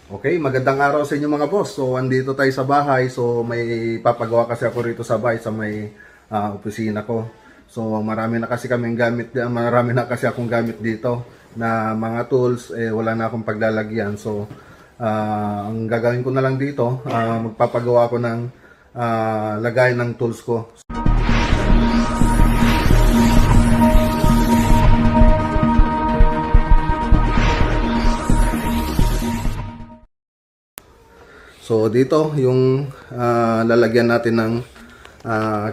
Okay, magandang araw sa inyo mga boss. So, andito tayo sa bahay. So, may papagawa kasi ako rito sa bahay sa may opisina ko. So, marami na kasi akong gamit dito na mga tools, wala na akong paglalagyan. So, ang gagawin ko na lang dito, magpapagawa ko ng lagay ng tools ko. So dito yung lalagyan natin ng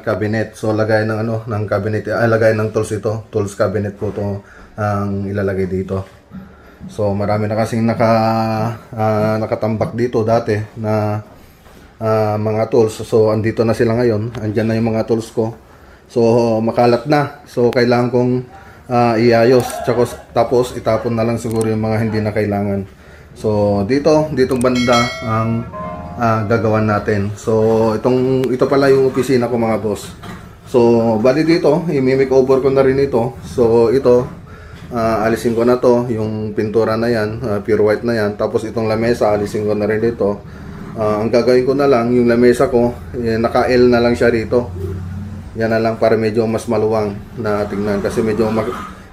cabinet. So lagay ng ng cabinet, lagay ng tools ito. Tools cabinet po to ang ilalagay dito. So marami na kasing nakatambak dito dati na mga tools. So andito na sila ngayon. Andiyan na yung mga tools ko. So makalat na. So kailangan kong iayos. Tapos itapon na lang siguro yung mga hindi na kailangan. So ditong banda ang gagawan natin. So ito pala yung opisina ko mga boss. So bali dito, i-make over ko na rin ito. So ito alisin ko na to, yung pintura na yan, pure white na yan. Tapos itong lamesa, alisin ko na rin dito. Ang gagawin ko na lang, yung lamesa ko, naka-L na lang siya rito. Yan na lang para medyo mas maluwang na tingnan kasi medyo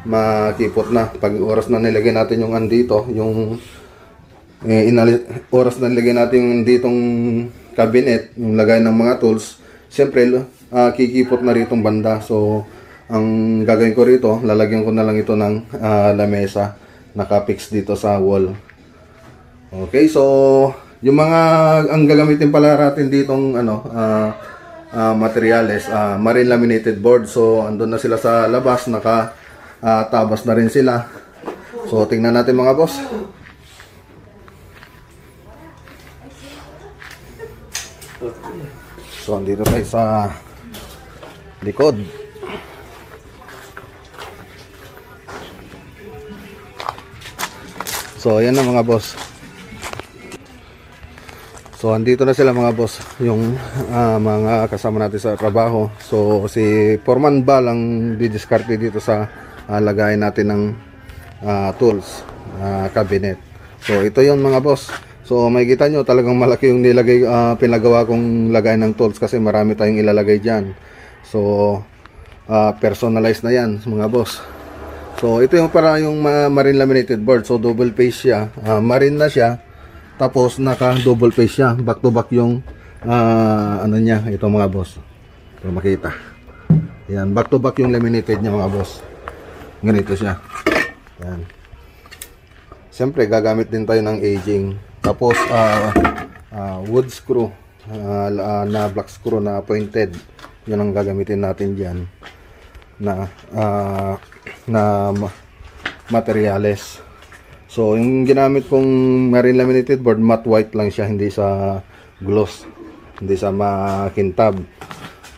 makipot na. Pag oras na nilagay natin yung andito, yung oras na nilagay natin yung ditong cabinet, yung lagay ng mga tools, siyempre kikipot na ritong banda. So ang gagawin ko rito, lalagyan ko na lang ito ng lamesa nakapix dito sa wall. Okay, so yung ang gagamitin pala natin ditong materials, marine laminated board. So andun na sila sa labas, tabas na rin sila. So tingnan natin mga boss. So andito tayo sa likod. So ayan na mga boss. So andito na sila mga boss, yung mga kasama natin sa trabaho. So si Foreman Bal ang didiskarte dito sa lagayan natin ng tools cabinet. So ito yung mga boss. So makikita nyo talagang malaki yung pinagawa kong lagay ng tools kasi marami tayong ilalagay dyan. So personalized na yan mga boss. So ito yung para yung marine laminated board. So double face siya, marine na siya. Tapos naka double face siya, back to back yung niya, ito mga boss. Para makita. Yan, back to back yung laminated niya mga boss. Ganito siya. Yan. Siyempre gagamit din tayo ng aging. Tapos wood screw na black screw na pointed. Yun ang gagamitin natin diyan na materials. So yung ginamit kong marine laminated board, matte white lang siya, hindi sa gloss, hindi sa makintab.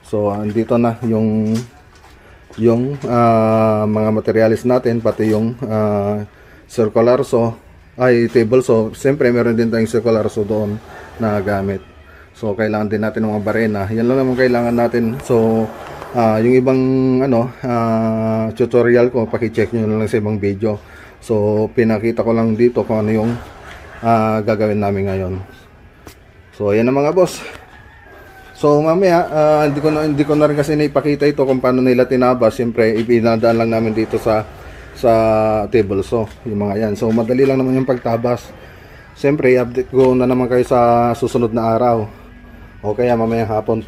So andito na yung mga materials natin, pati yung circular table saw. Siyempre meron din tayong circular saw doon na gamit. So kailangan din natin ng mga barena. Yan lang naman kailangan natin. So yung ibang tutorial ko, paki-check nyo na lang sa ibang video. So pinakita ko lang dito kung ano yung gagawin namin ngayon. So ayan na mga boss. So mamaya hindi ko na rin kasi naipakita ito kung paano nila tinabas. Siyempre ipinadaan lang namin dito sa table saw, yung mga yan. So madali lang naman yung pagtabas. Siyempre i-update ko na naman kayo sa susunod na araw o kaya mamayang hapon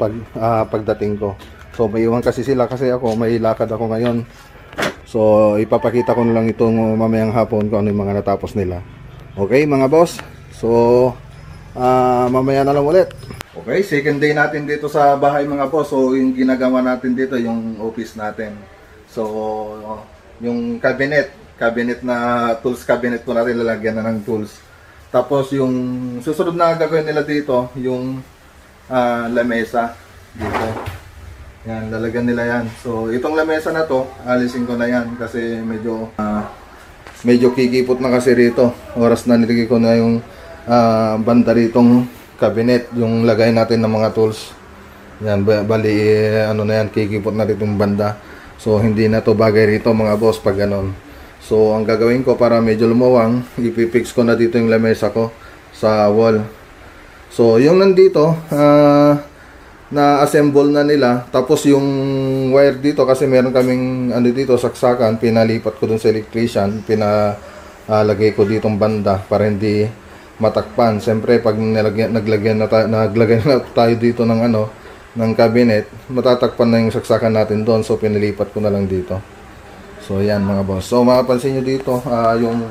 pagdating ko. So may iwan kasi sila kasi ako may lakad ako ngayon. So ipapakita ko na lang itong mamayang hapon kung ano yung mga natapos nila. Okay mga boss. So mamaya na lang ulit. Okay, second day natin dito sa bahay mga boss. So yung ginagawa natin dito yung office natin. So yung cabinet na tools cabinet ko natin, lalagyan na ng tools. Tapos yung susunod na gagawin nila dito, yung lamesa dito. Yan, lalagyan nila yan. So itong lamesa na to, alisin ko na yan kasi medyo kikipot na kasi rito. Oras na nilagay ko na yung banda ritong cabinet, yung lagay natin ng mga tools. Yan, bali na yan, kikipot na ritong banda. So hindi na to bagay rito mga boss pag ganon. So ang gagawin ko para medyo lumawang, ipipix ko na dito yung lamesa ko. sa wall. So yung nandito, na-assemble na nila. Tapos yung wire dito, kasi meron kaming ano dito, saksakan, pinalipat ko dun sa electrician, pinalagay ko ditong banda para hindi matakpan. Siyempre pag naglagyan na tayo dito ng ano, ng cabinet, matatakpan na yung saksakan natin doon. So pinalipat ko na lang dito. So yan mga boss. So mapapansin nyo dito, yung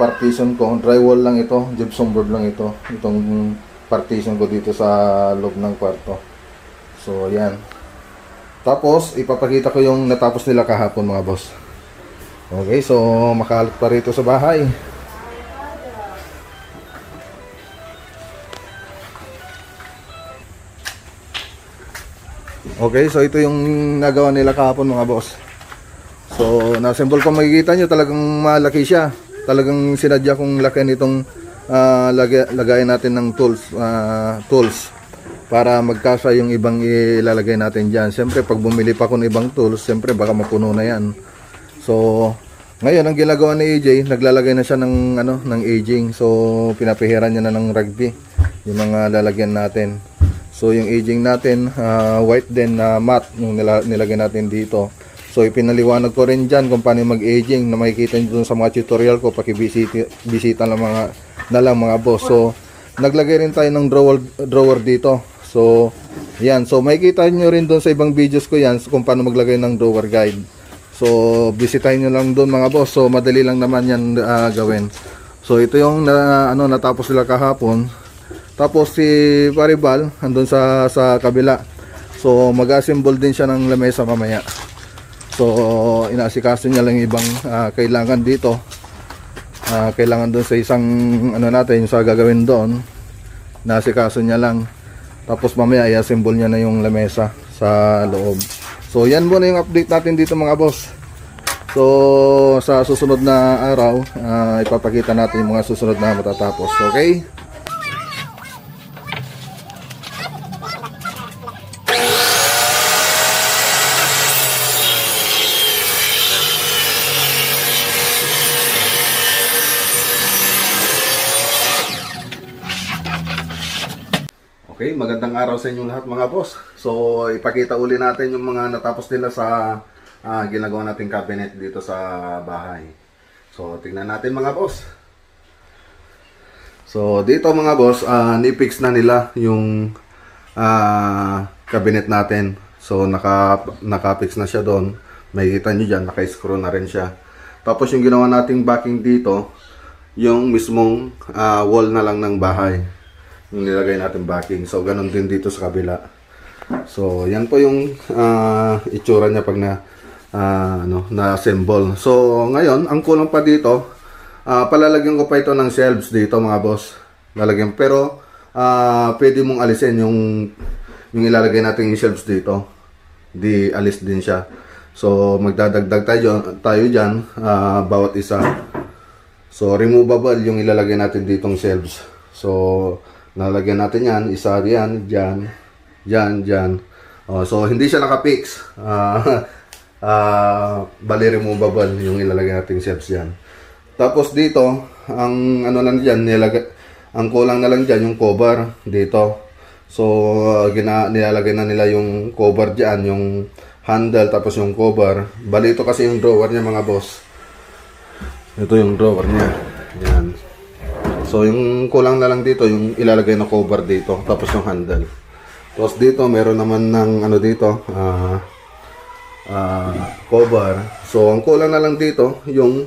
partition ko, drywall lang ito, gypsum board lang ito, itong partition ko dito sa loob ng kwarto. So yan. Tapos ipapakita ko yung natapos nila kahapon mga boss. Okay, so makalat pa rito sa bahay. Okay, so ito yung nagawa nila kahapon mga boss. So na-assemble ko, makikita nyo talagang malaki siya. Talagang sinadya kong lakihan itong lagayan natin ng tools para magkasa yung ibang ilalagay natin dyan. Siyempre pag bumili pa ako ng ibang tools, siyempre baka mapuno na yan. So ngayon ang ginagawa ni AJ, naglalagay na siya ng ng aging. So pinapahiran niya na ng rugby yung mga lalagyan natin. So yung aging natin, white din na matte yung nilagay natin dito. So ipinaliwanag ko rin dyan kung paano mag-aging, na makikita nyo dun sa mga tutorial ko, pakibisita na lang mga boss. So naglagay rin tayo ng drawer dito. So yan, so makikita nyo rin dun sa ibang videos ko yan kung paano maglagay ng drawer guide. So bisitahin nyo lang dun mga boss. So madali lang naman yan gawin. So ito yung natapos nila kahapon. Tapos si Paribal andun sa kabila. So mag-assemble din siya ng lamesa mamaya. So inaasikaso niya lang ibang kailangan dito. Kailangan doon sa isang natin sa gagawin doon. Naasikaso niya lang. Tapos mamaya i-assemble niya na yung lamesa sa loob. So yan muna yung update natin dito mga boss. So sa susunod na araw, ipapakita natin yung mga susunod na matatapos. Okay? Okay, magandang araw sa inyo lahat mga boss. So, ipakita uli natin yung mga natapos nila sa ginagawa nating cabinet dito sa bahay. So, tingnan natin mga boss. So, dito mga boss, nipix na nila yung cabinet natin. So, nakapix na siya doon. Makikita nyo dyan, naka-screw na rin siya. Tapos yung ginawa nating backing dito, yung mismong wall na lang ng bahay. Yung nilagay natin backing. So ganun din dito sa kabila. So yan po yung itsura niya pag na-assemble. So ngayon, ang kulang pa dito, palalagyan ko pa ito ng shelves dito mga boss. Lalagyan, pero pwede mong alisin yung ilalagay natin yung shelves dito. Di alis din siya. So magdadagdag tayo dyan, bawat isa. So removable yung ilalagay natin ditong shelves. So nalagyan natin yan, isa yan, dyan. So hindi siya nakapix. Bali removable yung ilalagay natin shelves yan. Tapos dito, ang lang dyan, ang kulang na lang dyan yung cover dito. So nilalagay na nila yung cover dyan, yung handle, tapos yung cover. Bali ito kasi yung drawer niya mga boss. Ito yung drawer niya. Yan. So yung kulang na lang dito yung ilalagay na cover dito, tapos yung handle. Tapos dito meron naman ng dito cover. So ang kulang na lang dito yung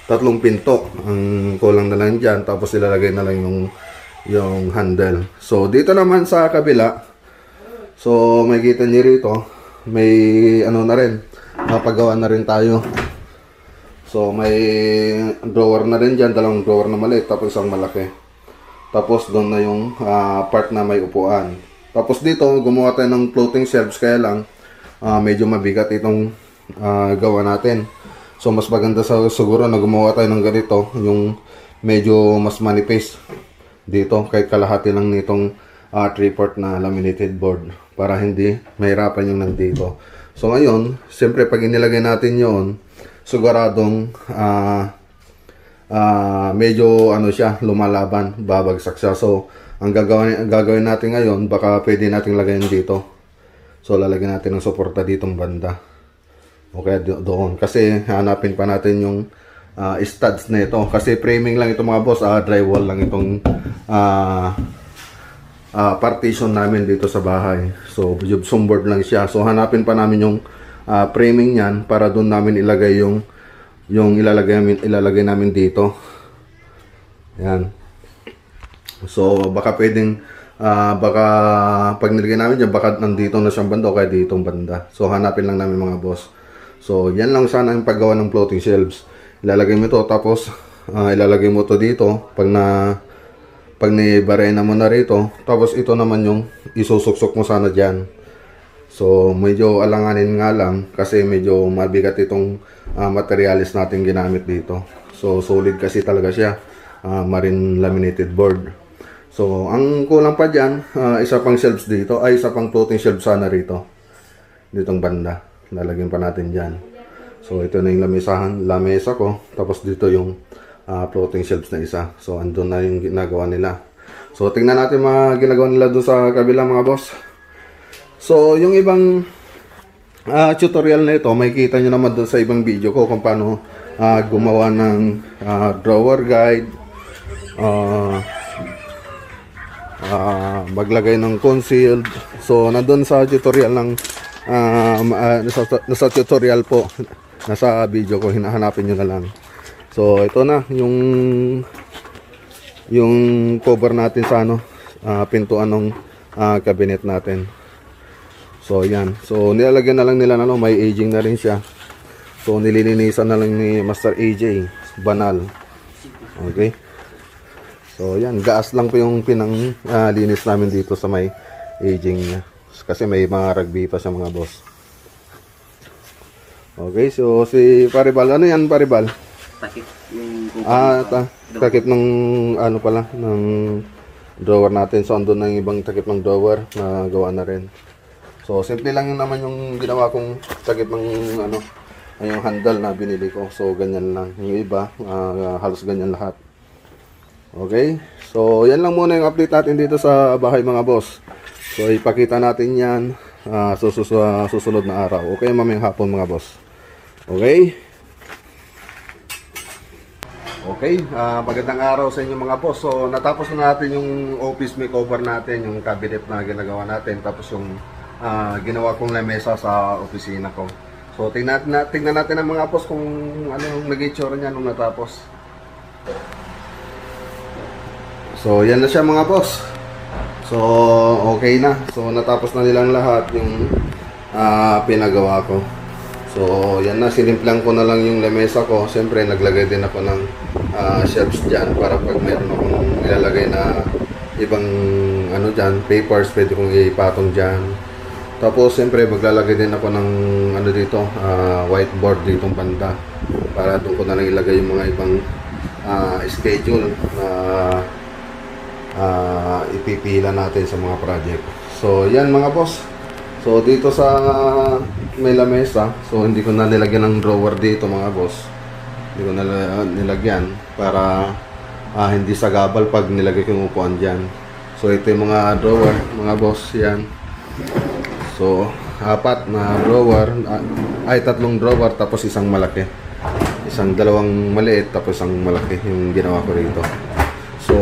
tatlong pinto. Ang kulang na lang diyan, tapos ilalagay na lang yung handle. So dito naman sa kabila, so makikita niyo rito, may na rin, mapagawa na rin tayo. So may drawer na rin dyan, dalawang drawer na maliit, tapos isang malaki. Tapos doon na yung part na may upuan. Tapos dito gumawa tayo ng floating shelves, kaya lang medyo mabigat itong gawa natin. So mas maganda siguro na gumawa tayo ng ganito, yung medyo mas manipis dito, kahit kalahati lang nitong 3/4 na laminated board, para hindi mahirapan yung nandito. So ngayon, siyempre pag inilagay natin yon, siguradong medyo ano siya, lumalaban, babagsak siya. So ang gagawin natin ngayon, baka pwede nating lagayin dito. So lalagyan natin ng suporta ditong banda. Okay, doon. Kasi hanapin pa natin yung studs na ito. Kasi framing lang ito mga boss, drywall lang itong partition namin dito sa bahay. So gypsum board lang siya. So hanapin pa namin yung framing niyan para doon namin ilagay yung ilalagay namin dito. Yan. So baka pwedeng baka pag nilagay namin dyan, baka nandito na siyang banda o kaya ditong banda. So hanapin lang namin mga boss. So yan lang sana yung paggawa ng floating shelves. Ilalagay mo ito, tapos ilalagay mo ito dito pag nibarena mo na rito. Tapos ito naman yung isusuksok mo sana dyan. So medyo alanganin nga lang kasi medyo mabigat itong materialis natin ginamit dito. So solid kasi talaga siya, marine laminated board. So ang kulang pa dyan, isa pang shelves dito, ay isa pang floating shelves sana rito, ditong banda. Lalagyan pa natin dyan. So ito na yung lamesa ko, tapos dito yung floating shelves na isa. So andun na yung ginagawa nila. So tingnan natin mga ginagawa nila doon sa kabila mga boss. So yung ibang tutorial na ito, makikita nyo naman doon sa ibang video ko kung paano gumawa ng drawer guide, maglagay ng concealed. So nandun sa tutorial ng nasa tutorial po, nasa video ko, hinahanapin nyo na lang. So ito na yung cover natin sa pintuan ng cabinet natin. So yan, so nilalagyan na lang nila may aging na rin siya. So nililinisan na lang ni Master AJ, banal. Okay. So yan, gas lang po yung linis namin dito sa may aging niya. Kasi may mga rugby pa siya mga boss. Okay, so si Paribal, ano yan Paribal? Takip yung takip ng pala, ng drawer natin. So andun na yung ibang takip ng drawer na gawa na rin. So simple lang yun naman yung ginawa kong takip ng yung handle na binili ko. So ganyan lang. Yung iba, halos ganyan lahat. Okay, so yan lang muna yung update natin dito sa bahay mga boss. So ipakita natin yan susunod na araw. Okay, mamayang hapon mga boss. Okay. Okay, magandang araw sa inyo mga boss. So natapos na natin yung office makeover natin, yung cabinet na ginagawa natin, tapos yung ginawa kong lamesa sa opisina ko. So tingnan natin ang mga boss kung ano yung naging itsura niya nung natapos. So yan na siya mga boss. So okay na. So natapos na nilang lahat yung pinagawa ko. So yan na, sinimplang ko na lang yung lamesa ko. Siyempre naglagay din ako ng shelves dyan para pag meron akong ilalagay na ibang dyan, papers, pwede kong ipatong dyan. Tapos siyempre maglalagay din ako ng dito, whiteboard ditong banda para doon ko na lang ilagay yung mga ibang schedule na ipipila natin sa mga project. So yan mga boss. So dito sa may lamesa, so hindi ko na nilagyan ng drawer dito mga boss. Hindi ko na nilagyan para hindi sagabal pag nilagay ko yung upuan dyan. So ito yung mga drawer mga boss, yan. So apat na drawer, tatlong drawer tapos isang malaki. Dalawang maliit tapos isang malaki yung ginawa ko rito. So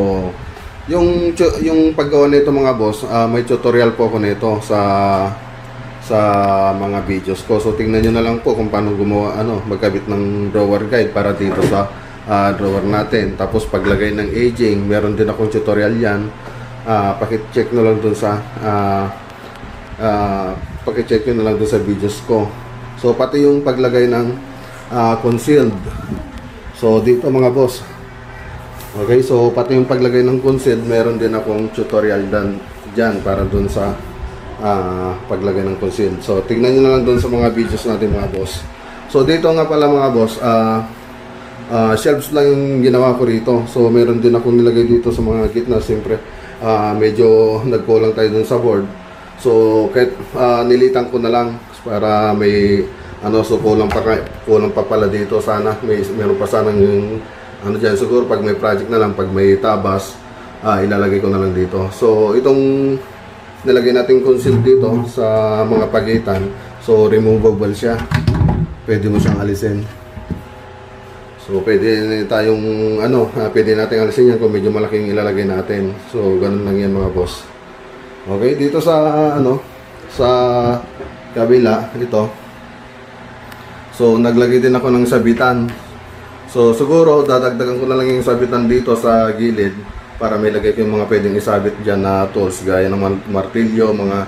yung paggawa nito mga boss, may tutorial po ako nito sa mga videos ko. So tingnan nyo na lang po kung paano gumawa, magkabit ng drawer guide para dito sa drawer natin. Tapos paglagay ng aging, meron din akong tutorial yan. Paki-check na lang dun sa paki-check nyo na lang dun sa videos ko. So pati yung paglagay ng concealed. So dito mga boss. Okay, so pati yung paglagay ng concealed, meron din akong tutorial dyan para dun sa paglagay ng concealed. So tignan nyo na lang dun sa mga videos natin mga boss. So dito nga pala mga boss, shelves lang yung ginawa ko rito. So meron din akong nilagay dito sa mga gitna. Siyempre medyo nagkulang tayo dun sa board. So kahit nilitan ko na lang para may so kulang pa pala dito. Sana meron pa sana yung ano dyan, siguro pag may project na lang, pag may tabas, ilalagay ko na lang dito. So itong nilagay natin conceal dito sa mga pagitan, so removable siya, pwede mo siyang alisin. So pwede tayong pwede natin alisin yan kung medyo malaking ilalagay natin. So ganun lang yan mga boss. Okay, dito sa sa kabila ito, so naglagay din ako ng sabitan. So siguro dadagdagan ko na lang yung sabitan dito sa gilid para may lagay ko yung mga pwedeng isabit dyan na tools gaya ng martilyo, mga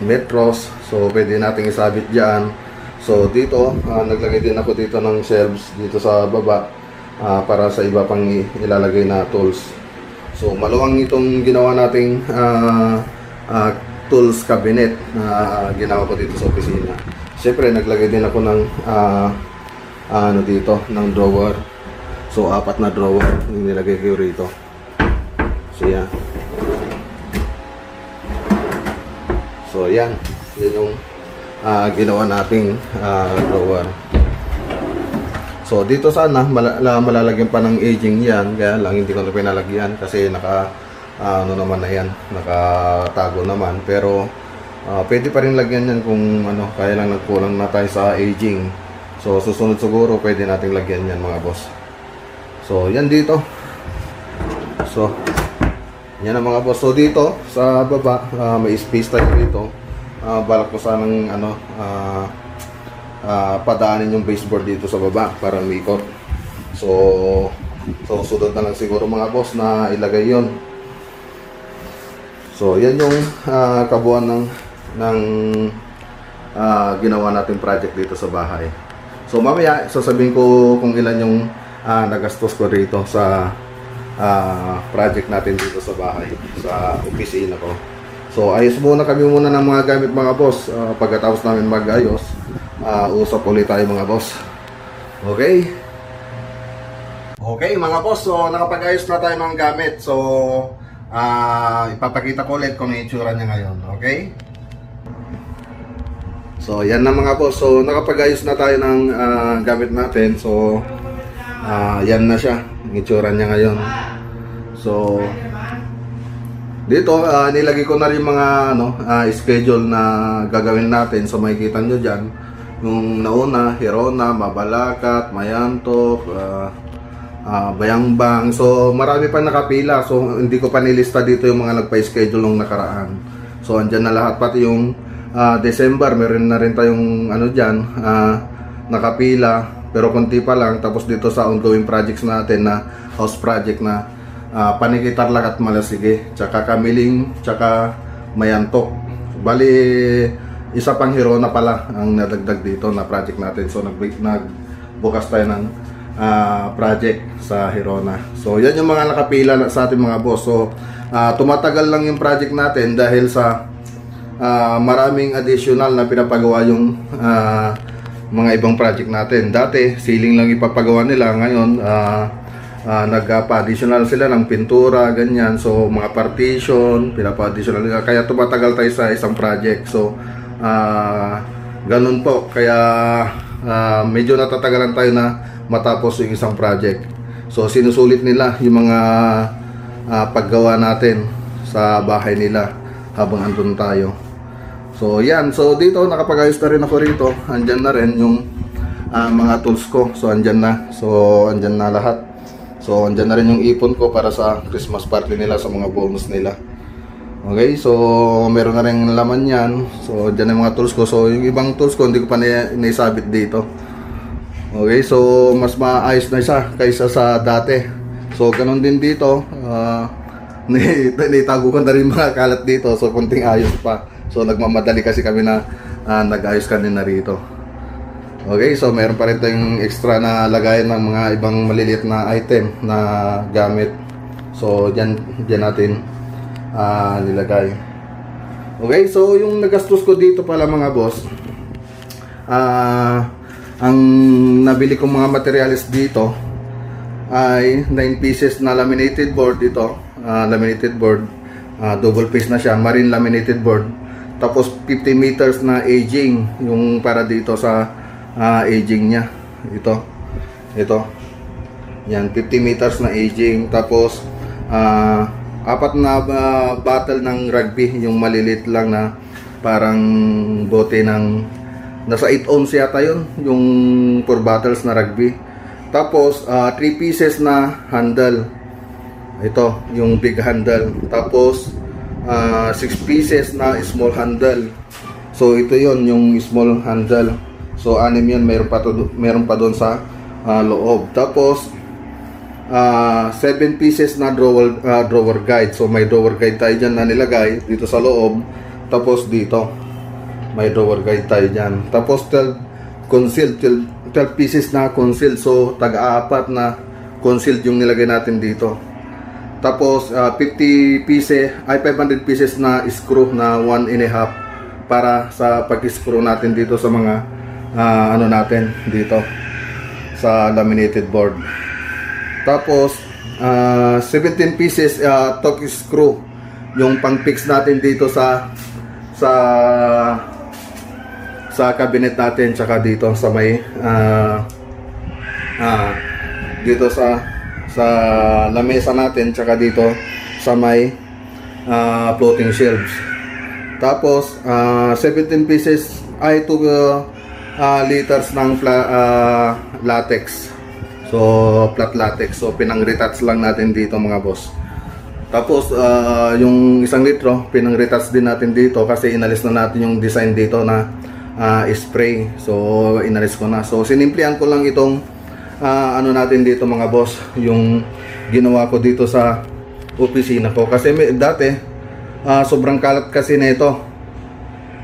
metros. So pwede nating isabit dyan. So dito naglagay din ako dito ng shelves dito sa baba para sa iba pang ilalagay na tools. So maluwang itong ginawa nating tools cabinet na ginawa ko dito sa opisina. Siyempre naglagay din ako ng dito ng drawer. So 4 na drawer yung nilagay ko rito. So yan. So yan yung ginawa nating drawer. So dito sana malalagyan pa ng aging yan, kaya lang hindi ko na pinalagyan kasi naman na yan, nakatago naman. Pero pwede pa rin lagyan yan kung kaya lang nagkulang na tayo sa aging. So susunod siguro pwede nating lagyan yan mga boss. So yan dito. So yan ang mga boss. So dito sa baba may space tayo dito. Balak ko sanang padaanin yung baseboard dito sa baba para umikot. So sunod na lang siguro mga boss na ilagay yon. So yan yung kabuuan ng ginawa nating project dito sa bahay. So mamaya sasabihin ko kung ilan yung nagastos ko rito sa project natin dito sa bahay, sa opisina ko. So ayos muna kami ng mga gamit mga boss. Pagkatapos namin mag-ayos, usap ulit tayo mga boss. Okay? Okay mga boss, so nakapag-ayos na tayo ng gamit. So ipapakita ko ulit kung may itsura niya ngayon. Okay? So yan na mga boss, so nakapag-ayos na tayo ng gamit natin. So yan na siya, ang itsura niya ngayon. So dito nilagay ko na rin mga schedule na gagawin natin. So makikita nyo dyan yung nauna, Hirona, Mabalacat, Mayantok, Bayangbang. So marami pa nakapila. So hindi ko pa nilista dito yung mga nagpa-schedule nung nakaraan. So andyan na lahat, pati yung December meron na rin tayong dyan nakapila, pero konti pa lang. Tapos dito sa ongoing projects natin na house project na Panikitarlac at Malasigi, tsaka Kamiling, tsaka Mayantok. Bali isa pang Hirona pala ang nadagdag dito na project natin. So nagbukas tayo ng project sa Hirona. So yan yung mga nakapila sa ating mga boss. So tumatagal lang yung project natin dahil sa maraming additional na pinapagawa yung mga ibang project natin. Dati ceiling lang ipapagawa nila, ngayon nagpa-additional sila ng pintura, ganyan. So mga partition pinapa-additional nila, kaya tumatagal tayo sa isang project. So ganun po, kaya medyo natatagalan tayo na matapos yung isang project. So sinusulit nila yung mga paggawa natin sa bahay nila habang andun tayo. So yan, so dito nakapag-ayos na rin ako rito. Andyan na rin yung mga tools ko. So andyan na. So andyan na lahat. So andyan na rin yung ipon ko para sa Christmas party nila, sa mga bonus nila. Okay, so meron na rin laman yan. So andyan yung mga tools ko. So yung ibang tools ko hindi ko pa naisabit dito. Okay, so mas maayos na siya kaysa sa dati. So ganun din dito. Naitago ko na rin mga kalat dito. So kunting ayos pa. So nagmamadali kasi kami na nag-ayos kanina rito. Okay, so meron pa rin tayong extra na lagayan ng mga ibang maliliit na item na gamit. So dyan natin nilagay. Okay, so yung nagastos ko dito pala mga boss, ang nabili kong mga materials dito ay 9 pieces na laminated board. Ito laminated board, double piece na siya, marine laminated board. Tapos 50 meters na aging, yung para dito sa aging niya. Ito. Yan, 50 meters na aging. Tapos, apat na bottle ng rugby. Yung malilit lang na parang bote ng nasa 8 ounce yata yun. Yung 4 bottles na rugby. Tapos, 3 pieces na handle. Ito, yung big handle. Tapos, 6 pieces na small handle. So, ito yon yung small handle. So, 6 yun. Meron pa doon sa loob. Tapos, 7 pieces na drawer guide. So, may drawer guide tayo dyan na nilagay dito sa loob. Tapos, dito. May drawer guide tayo dyan. Tapos, 12 pieces na concealed. So, tag-apat na concealed yung nilagay natin dito. Tapos 500 pieces na screw na 1.5 para sa pag-screw natin dito sa mga ano natin dito sa laminated board. Tapos 17 pieces torque screw yung pang-fix natin dito sa cabinet natin, tsaka dito sa may dito sa lamesa natin, tsaka dito sa may floating shelves. Tapos 17 pieces ay 2 liters ng latex. So flat latex. So pinang-retouch lang natin dito mga boss. Tapos yung 1 litro pinang-retouch din natin dito kasi inalis na natin yung design dito na spray. So inalis ko na. So sinimplihan ko lang itong ano natin dito mga boss, yung ginawa ko dito sa opisina ko kasi dati sobrang kalat kasi nito.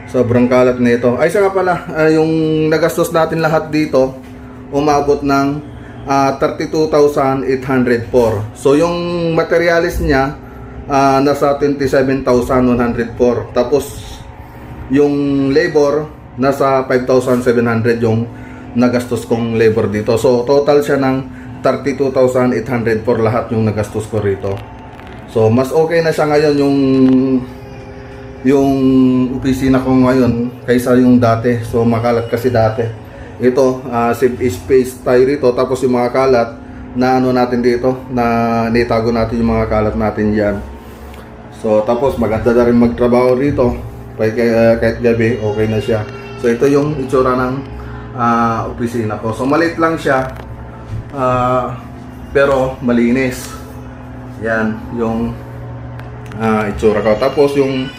Sobrang kalat nito. Ay saka pala, yung nagastos natin lahat dito umabot ng 32,804. So yung materials niya nasa 27,104. Tapos yung labor nasa 5,700 yung nagastos kong labor dito. So total siya ng 32,800 for lahat yung nagastos ko rito. So mas okay na siya ngayon yung opisina ko ngayon kaysa yung dati. So makalat kasi dati. Ito save space tayo rito. Tapos yung mga kalat na ano natin dito, na nitago natin yung mga kalat natin diyan. So tapos maganda na rin magtrabaho rito. Kahit gabi okay na siya. So ito yung itsura ng opisina ko. So maliit lang siya pero malinis. Yan yung itsura ko. Tapos yung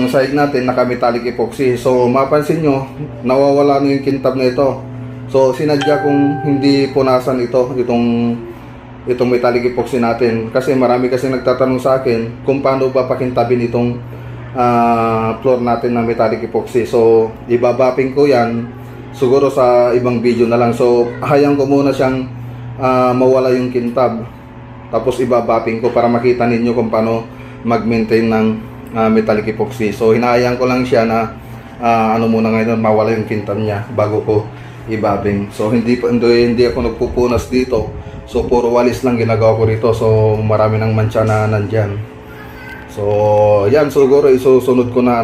side natin naka-metallic epoxy. So mapansin nyo nawawala na yung kintab na ito. So sinadya kong hindi punasan itong metallic epoxy natin kasi marami kasi nagtatanong sa akin kung paano ba pakintabin itong floor natin na metallic epoxy. So ibabapping ko yan siguro sa ibang video na lang. So hayang ko muna siyang mawala yung kintab. Tapos ibabapping ko para makita ninyo kung paano mag-maintain ng metallic epoxy. So hinahayaan ko lang siya na ano muna ngayon mawala yung kintab niya bago ko ibapping. So hindi ako nagpupunas dito. So puro walis lang ginagawa ko rito. So marami ng mancha na nandyan. So yan siguro isusunod ko na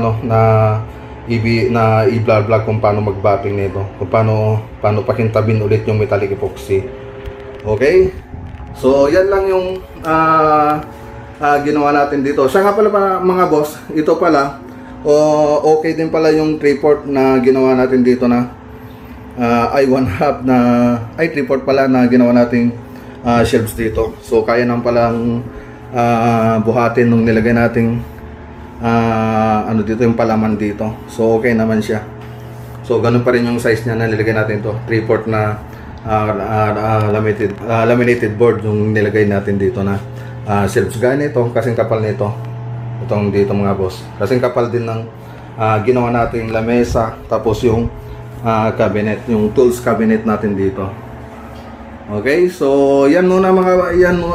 i-vlog kung paano mag-bapping nito, kung paano pakintabin ulit yung metallic epoxy. Okay? So yan lang yung ginawa natin dito. Siya nga pala mga boss, ito pala okay din pala yung 3/4 na ginawa natin dito na ay 1/2 na ay 3/4 pala na ginawa nating shelves dito. So kaya nang palang buhatin nung nilagay nating ano dito yung palaman dito. So okay naman siya. So ganun pa rin yung size niya na nilagay natin to. 3/4 na laminated board yung nilagay natin dito na shelves. Gaya nito, kasing kapal nito. Itong dito mga boss. Kasing kapal din ng ginawa natin lamesa. Tapos yung cabinet, yung tools cabinet natin dito. Okay, so yan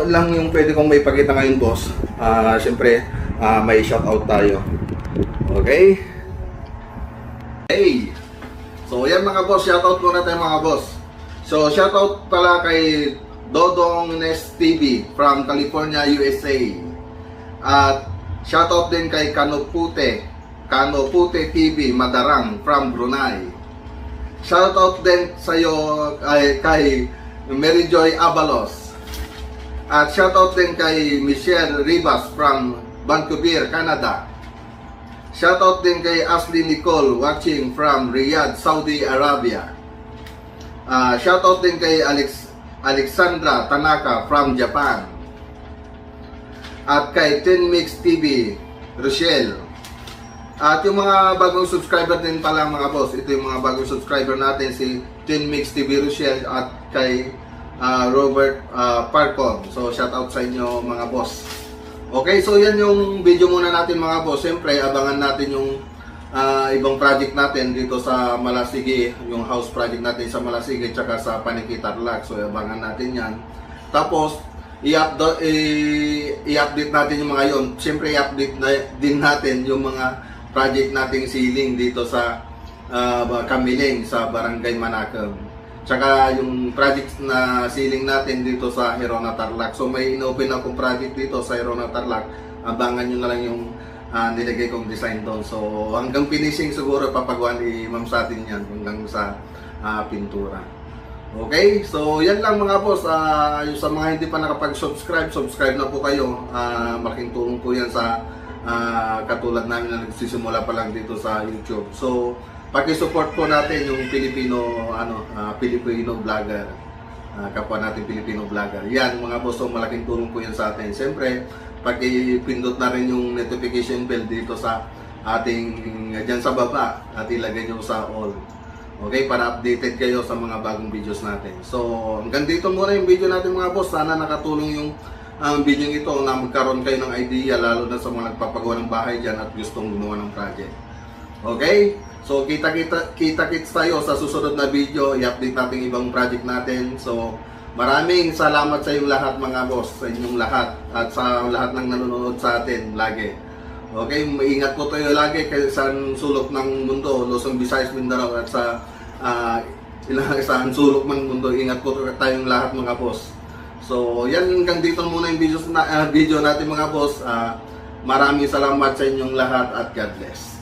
lang yung pwede kong may pakita ngayon boss. Siyempre may shoutout tayo. Okay? Hey! So yan mga boss, shoutout muna tayo mga boss. So shoutout pala kay Dodong Nest TV from California, USA. At shoutout din kay Kanopute TV Madarang from Brunei. Shoutout din sa iyo kay Mary Joy Abalos. At shoutout din kay Michelle Rivas from Vancouver, Canada. Shoutout din kay Ashley Nicole watching from Riyadh, Saudi Arabia. Shoutout din kay Alexandra Tanaka from Japan. At kay Tin Mix TV, Rochelle. At yung mga bagong subscriber din pala mga boss, ito yung mga bagong subscriber natin, si Tin Mix TV Rochelle at kay Robert Parcon. So shout out sa inyo mga boss. Okay, so yan yung video muna natin mga boss. Siyempre abangan natin yung ibang project natin dito sa Malasigi, yung house project natin sa Malasigi tsaka sa Paniqui Tarlac. So abangan natin yan. Tapos i-update natin yung mga yon. Siyempre i-update din natin yung mga project nating ceiling dito sa Kamiling sa Barangay Manacam. Tsaka yung project na ceiling natin dito sa Hirona Tarlac. So may in-open akong project dito sa Hirona Tarlac. Abangan nyo na lang yung nilagay kong design doon. So hanggang finishing siguro papagawa ni Ma'am sa atin yan hanggang sa pintura. Okay, so yan lang mga boss. Yung sa mga hindi pa nakapag-subscribe, subscribe na po kayo. Malaking tulong po yan sa katulad namin na nagsisimula pa lang dito sa YouTube. So, paki-support po natin yung Filipino vlogger. Kapwa natin Filipino vlogger. Yan mga boss, so malaking tulong po yan sa atin. Siyempre, paki-pindot na rin yung notification bell dito sa ating dyan sa baba at ilagay nyo sa all. Okay, para updated kayo sa mga bagong videos natin. So, hanggang dito muna yung video natin mga boss. Sana nakatulong yung video ito na magkaroon kayo ng idea lalo na sa mga nagpapagawa ng bahay dyan at gustong gumawa ng project. Okay? So, kita-kits tayo sa susunod na video. I-update natin ibang project natin. So, maraming salamat sa inyong lahat mga boss, sa inyong lahat at sa lahat ng nanonood sa atin lagi. Okay, maingat po tayo lagi sa sulok ng mundo, Luzon, Visayas, Mindanao at sa ilang sulok ng mundo. Ingat po tayong lahat mga boss. So, yan hanggang dito muna yung video natin mga boss. Maraming salamat sa inyong lahat at God bless.